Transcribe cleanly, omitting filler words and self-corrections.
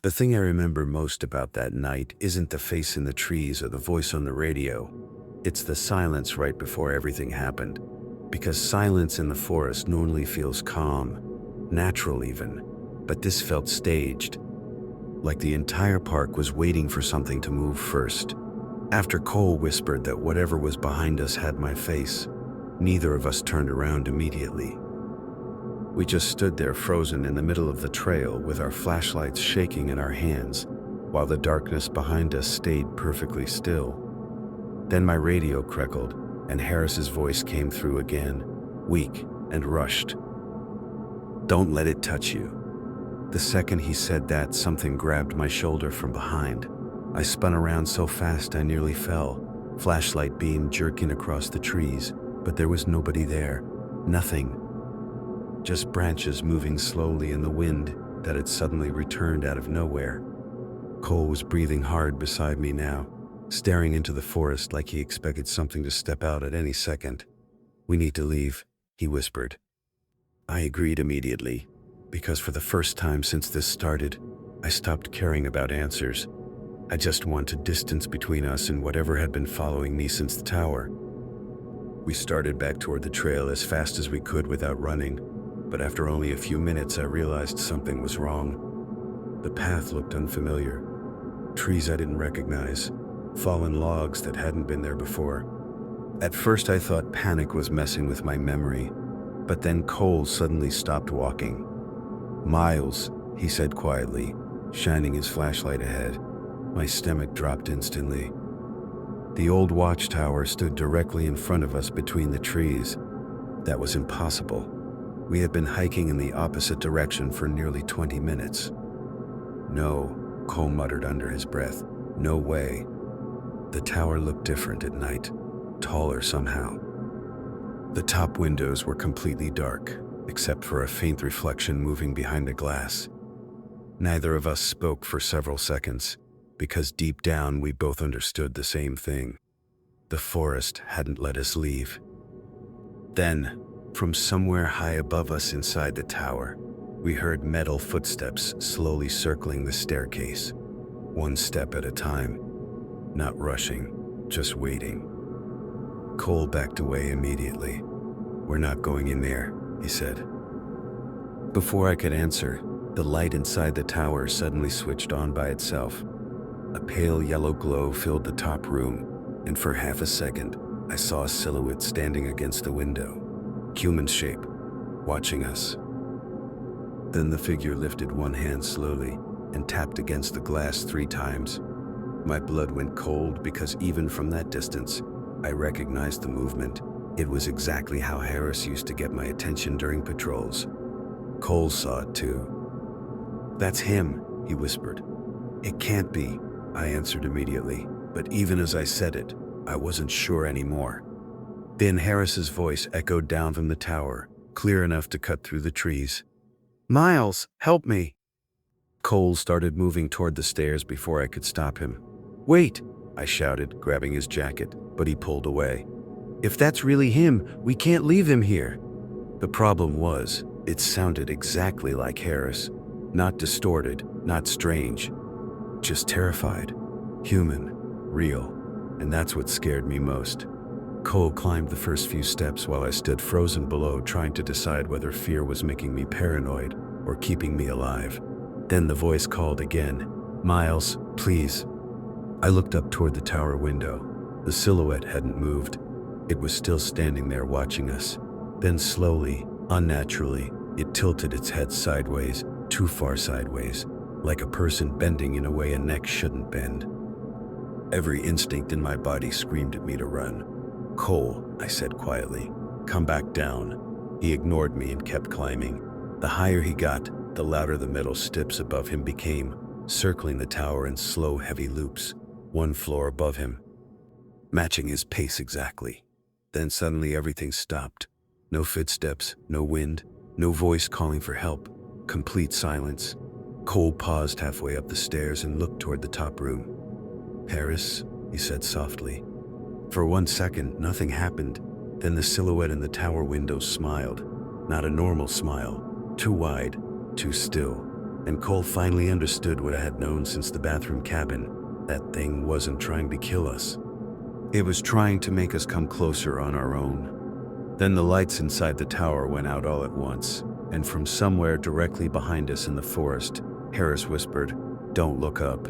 The thing I remember most about that night isn't the face in the trees or the voice on the radio. It's the silence right before everything happened. Because silence in the forest normally feels calm, natural even, but this felt staged, like the entire park was waiting for something to move first. After Cole whispered that whatever was behind us had my face, neither of us turned around immediately. We just stood there frozen in the middle of the trail with our flashlights shaking in our hands, while the darkness behind us stayed perfectly still. Then my radio crackled, and Harris's voice came through again, weak and rushed. "Don't let it touch you." The second he said that, something grabbed my shoulder from behind. I spun around so fast I nearly fell, flashlight beam jerking across the trees, but there was nobody there. Nothing. Just branches moving slowly in the wind that had suddenly returned out of nowhere. Cole was breathing hard beside me now, staring into the forest like he expected something to step out at any second. "We need to leave," he whispered. I agreed immediately, because for the first time since this started, I stopped caring about answers. I just wanted distance between us and whatever had been following me since the tower. We started back toward the trail as fast as we could without running, but after only a few minutes I realized something was wrong. The path looked unfamiliar. Trees I didn't recognize, fallen logs that hadn't been there before. At first I thought panic was messing with my memory, but then Cole suddenly stopped walking. "Miles," he said quietly, shining his flashlight ahead. My stomach dropped instantly. The old watchtower stood directly in front of us between the trees. That was impossible. We had been hiking in the opposite direction for nearly 20 minutes. "No," Cole muttered under his breath. "No way." The tower looked different at night, taller somehow. The top windows were completely dark, except for a faint reflection moving behind the glass. Neither of us spoke for several seconds, because deep down we both understood the same thing. The forest hadn't let us leave. Then, from somewhere high above us inside the tower, we heard metal footsteps slowly circling the staircase, one step at a time, not rushing, just waiting. Cole backed away immediately. "We're not going in there," he said. Before I could answer, the light inside the tower suddenly switched on by itself. A pale yellow glow filled the top room, and for half a second, I saw a silhouette standing against the window, human shape, watching us. Then the figure lifted one hand slowly and tapped against the glass 3 times. My blood went cold because even from that distance, I recognized the movement. It was exactly how Harris used to get my attention during patrols. Cole saw it too. "That's him," he whispered. "It can't be," I answered immediately, but even as I said it, I wasn't sure anymore. Then Harris's voice echoed down from the tower, clear enough to cut through the trees. "Miles, help me!" Cole started moving toward the stairs before I could stop him. "Wait!" I shouted, grabbing his jacket, but he pulled away. "If that's really him, we can't leave him here." The problem was, it sounded exactly like Harris. Not distorted, not strange. Just terrified, human, real, and that's what scared me most. Cole climbed the first few steps while I stood frozen below, trying to decide whether fear was making me paranoid or keeping me alive. Then the voice called again, "Miles, please." I looked up toward the tower window. The silhouette hadn't moved. It was still standing there watching us. Then slowly, unnaturally, it tilted its head sideways, too far sideways, like a person bending in a way a neck shouldn't bend. Every instinct in my body screamed at me to run. "Cole," I said quietly, "come back down." He ignored me and kept climbing. The higher he got, the louder the metal steps above him became, circling the tower in slow, heavy loops, one floor above him, matching his pace exactly. Then suddenly everything stopped. No footsteps, no wind, no voice calling for help. Complete silence. Cole paused halfway up the stairs and looked toward the top room. "Harris," he said softly. For 1 second, nothing happened. Then the silhouette in the tower window smiled. Not a normal smile. Too wide, too still. And Cole finally understood what I had known since the bathroom cabin. That thing wasn't trying to kill us. It was trying to make us come closer on our own. Then the lights inside the tower went out all at once, and from somewhere directly behind us in the forest, Harris whispered, "Don't look up."